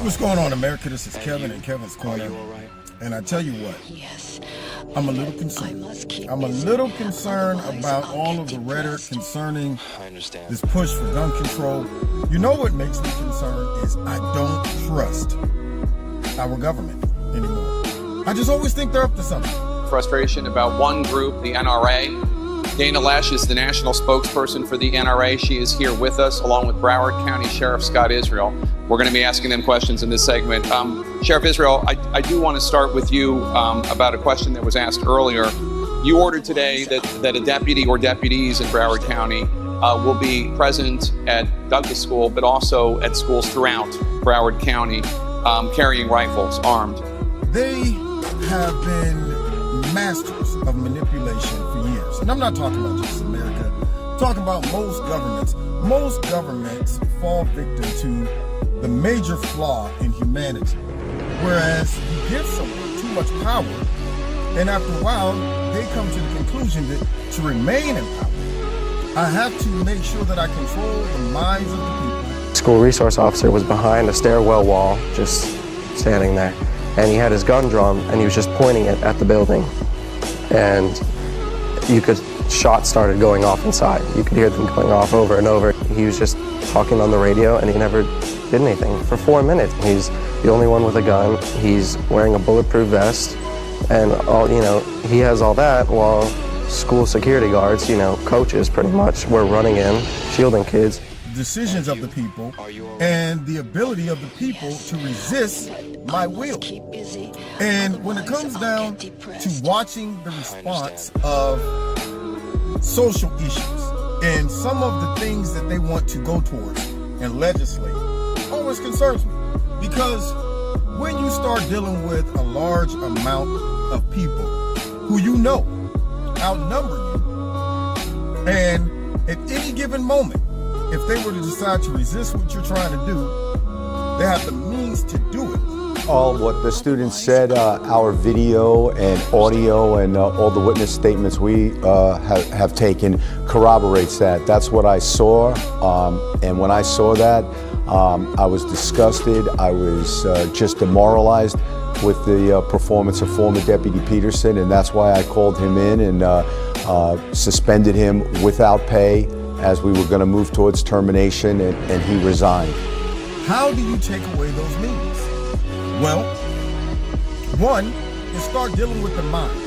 What's going on, America? This is Kevin and Kevin's Corner. And I tell you what, I'm a little concerned. I'm a little concerned about all of the rhetoric concerning this push for gun control. You know what makes me concerned is I don't trust our government anymore. I just always think they're up to something. Frustration about one group, the NRA. Dana Lesh is the national spokesperson for the NRA. She is here with us, along with Broward County Sheriff Scott Israel. We're going to be asking them questions in this segment. Sheriff Israel, I do want to start with you about a question that was asked earlier. You ordered today that a deputy or deputies in Broward County will be present at Douglas School, but also at schools throughout Broward County, carrying rifles, armed. They have been masters of manipulation for years. And I'm not talking about just America. I'm talking about most governments. Most governments fall victim to the major flaw in humanity. Whereas you give someone too much power, and after a while, they come to the conclusion that to remain in power, I have to make sure that I control the minds of the people. School resource officer was behind a stairwell wall, just standing there. And he had his gun drawn, and he was just pointing it at the building. And shots started going off inside. You could hear them going off over and over. He was just talking on the radio, and he never did anything for 4 minutes. He's the only one with a gun. He's wearing a bulletproof vest, and he has all that while school security guards, coaches pretty much, were running in, shielding kids. Decisions of the people and the ability of the people to resist my will. And when it comes down to watching the response of social issues and some of the things that they want to go towards and legislate, always concerns me. Because when you start dealing with a large amount of people who outnumber you, and at any given moment, if they were to decide to resist what you're trying to do, they have the means to do it. All what the students said, our video and audio and all the witness statements we have taken corroborates that. That's what I saw, and when I saw that, I was disgusted. I was just demoralized with the performance of former Deputy Peterson, and that's why I called him in and suspended him without pay as we were going to move towards termination, and he resigned. How do you take away those means? Well, one is start dealing with the mind,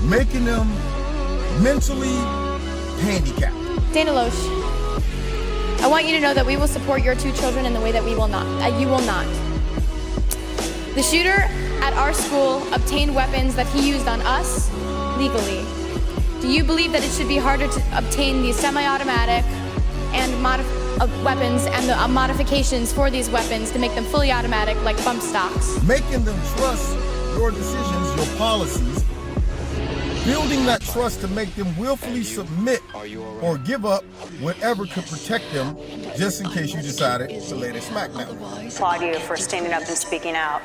making them mentally handicapped. Dana Loesch, I want you to know that we will support your two children in the way that you will not. The shooter at our school obtained weapons that he used on us legally. Do you believe that it should be harder to obtain these semi-automatic and weapons and the modifications for these weapons to make them fully automatic, like bump stocks? Making them trust your decisions, your policies, building that trust to make them willfully submit or give up whatever could protect them, just in case you decided to lay their smack down. I applaud you for standing up and speaking out.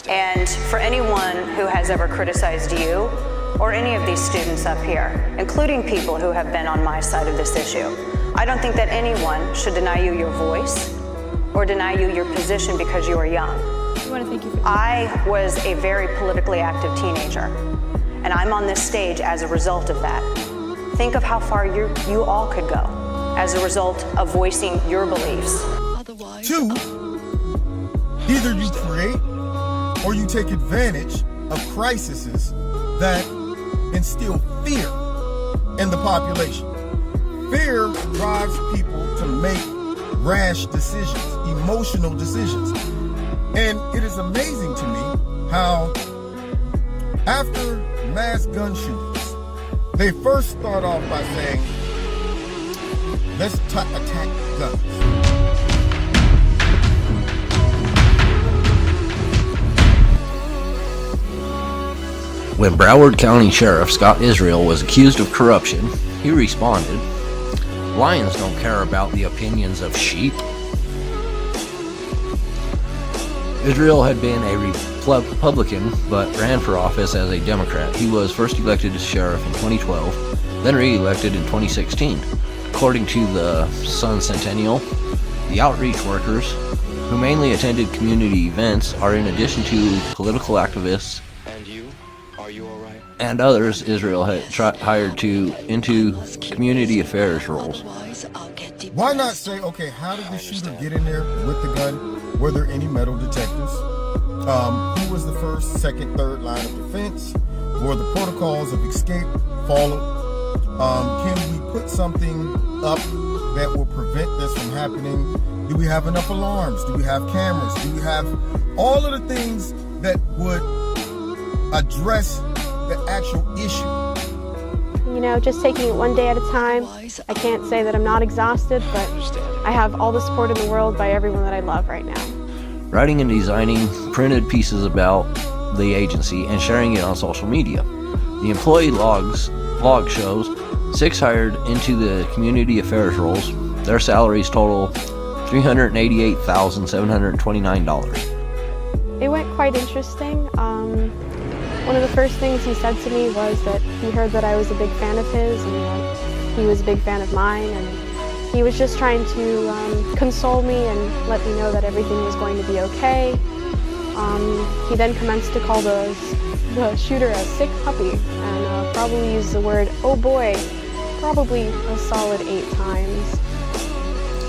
And for anyone who has ever criticized you, or any of these students up here, including people who have been on my side of this issue, I don't think that anyone should deny you your voice or deny you your position because you are young. I want to thank you for I was a very politically active teenager, and I'm on this stage as a result of that. Think of how far you all could go as a result of voicing your beliefs. Two, either you create or you take advantage of crises that instill fear in the population. Fear drives people to make rash decisions, emotional decisions. And it is amazing to me how after mass gun shootings, they first start off by saying, let's attack guns. When Broward County Sheriff Scott Israel was accused of corruption, he responded, "Lions don't care about the opinions of sheep." Israel had been a Republican but ran for office as a Democrat. He was first elected as sheriff in 2012, then re-elected in 2016. According to the Sun Centennial, the outreach workers who mainly attended community events, are in addition to political activists and others Israel had hired into community affairs roles. Why not say, okay, how did the shooter get in there with the gun? Were there any metal detectors? Who was the first, second, third line of defense? Were the protocols of escape followed? Can we put something up that will prevent this from happening? Do we have enough alarms? Do we have cameras? Do we have all of the things that would address the actual issue? You know, just taking it one day at a time. I can't say that I'm not exhausted, but I have all the support in the world by everyone that I love right now. Writing and designing printed pieces about the agency and sharing it on social media. The employee log shows 6 hired into the community affairs roles. Their salaries total $388,729. It went quite interesting. One of the first things he said to me was that he heard that I was a big fan of his and that he was a big fan of mine, and he was just trying to console me and let me know that everything was going to be okay. He then commenced to call the shooter a sick puppy and probably used the word, oh boy, probably a solid 8 times.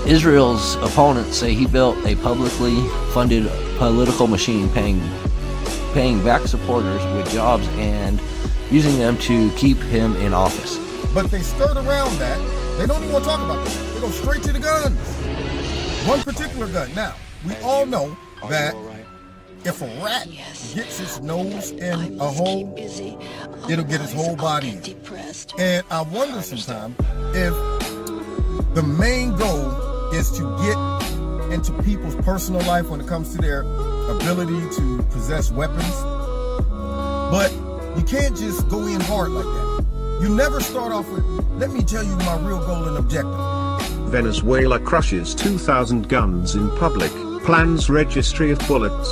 Israel's opponents say he built a publicly funded political machine paying back supporters with jobs and using them to keep him in office. But they skirt around that. They don't even want to talk about this. They go straight to the guns. One particular gun. Now, we all know that if a rat gets its nose in a hole, it'll get its whole body in. And I wonder sometimes if the main goal is to get into people's personal life when it comes to their ability to possess weapons. But you can't just go in hard like that. You never start off with, let me tell you my real goal and objective. Venezuela crushes 2,000 guns in public, plans registry of bullets.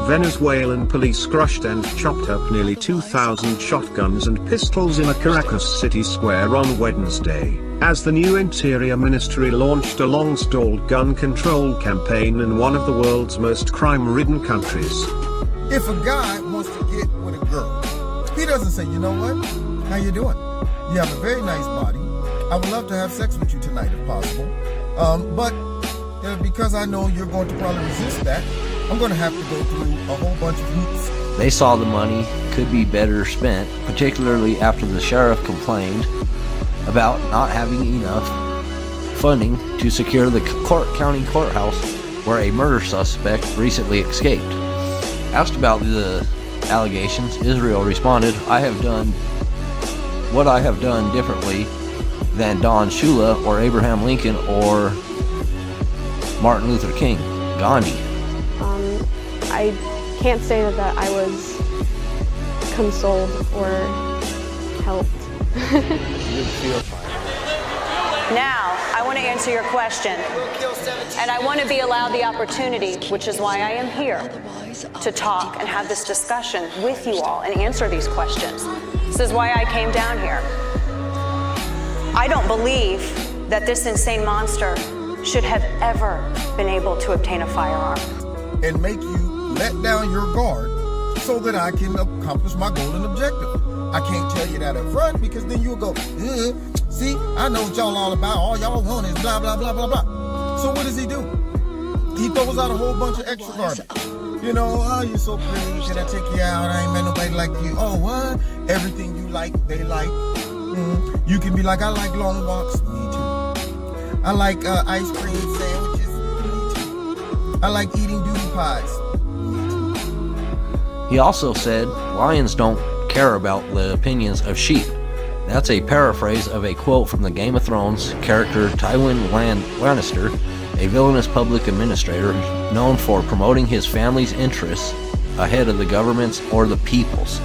Venezuelan police crushed and chopped up nearly 2,000 shotguns and pistols in a Caracas city square on Wednesday, as the new Interior Ministry launched a long-stalled gun control campaign in one of the world's most crime-ridden countries. If a guy wants to get with a girl, he doesn't say, you know what, how you doing? You have a very nice body. I would love to have sex with you tonight if possible. But because I know you're going to probably resist that, I'm going to have to go through a whole bunch of hoops. They saw the money could be better spent, particularly after the sheriff complained about not having enough funding to secure the county courthouse where a murder suspect recently escaped. Asked about the allegations, Israel responded, I have done what I have done differently than Don Shula or Abraham Lincoln or Martin Luther King, Gandhi. I can't say that I was consoled or helped. Now, I want to answer your question, and I want to be allowed the opportunity, which is why I am here, to talk and have this discussion with you all and answer these questions. This is why I came down here. I don't believe that this insane monster should have ever been able to obtain a firearm. And make you let down your guard so that I can accomplish my goal and objective. I can't tell you that up front because then you'll go, see, I know what y'all all about. All y'all want is blah, blah, blah, blah, blah. So what does he do? He throws out a whole bunch of extra garbage. You know, oh, you're so pretty. Can I take you out? I ain't met nobody like you. Oh, what? Everything you like, they like. You can be like, I like long walks. Me too. I like ice cream sandwiches. Me too. I like eating doodle pies. He also said, lions don't care about the opinions of sheep. That's a paraphrase of a quote from the Game of Thrones character Tywin Lannister, a villainous public administrator known for promoting his family's interests ahead of the government's or the people's.